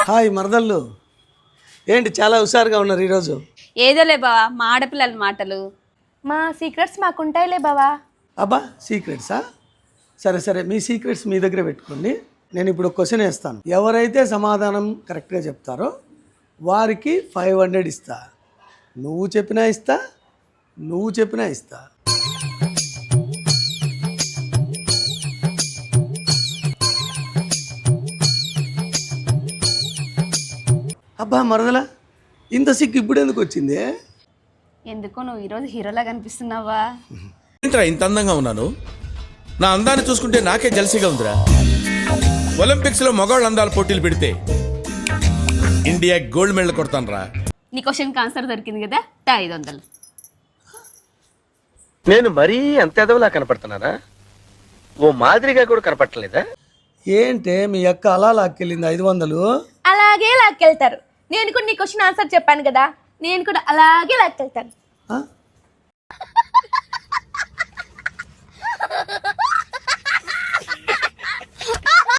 Hi మరదళ్ళు, ఏంటి చాలా హుషారుగా ఉన్నారు ఈరోజు? ఏదోలే బావా, మా ఆడపిల్లల మాటలు. మా సీక్రెట్స్ మాకుంటాయిలే బావా. అబ్బా సీక్రెట్సా? సరే సరే, మీ సీక్రెట్స్ మీ దగ్గర పెట్టుకోండి. నేను ఇప్పుడు ఒక క్వశ్చన్ వేస్తాను. ఎవరైతే సమాధానం కరెక్ట్గా చెప్తారో వారికి 500 ఇస్తా. నువ్వు చెప్పినా ఇస్తా, నువ్వు చెప్పినా ఇస్తా. అబ్బా మరదలా, ఇంత సిగ్గు ఇప్పుడు ఎందుకు వచ్చింది? ఎందుకో నువ్వు ఈరోజు హీరోలా కనిపిస్తున్నావా? ఏంట్రా ఇంత అందంగా ఉన్నాను? నా అందాన్ని చూసుకుంటే నాకే జలసిగా ఉందిరా. ఒలింపిక్స్ లో మగవాళ్ళ అందాల పోటీలు పెడితే ఇండియా గోల్డ్ మెడల్ కొడతాను రా. నీ క్వశ్చన్కి ఆన్సర్ దొరికింది కదా, 500. నేను మరీ అంత ఎదవలా కనపడుతున్నారా? ఓ మాదిరిగా కూడా కనపడలేదా? ఏంటే మీ అక్క అలా లాక్కెళ్ళింది 500? అలాగే లాక్కెళ్తారు. నేను కూడా నీ క్వశ్చన్ ఆన్సర్ చెప్పాను కదా, నేను కూడా అలాగే లాక్కెళ్తాను.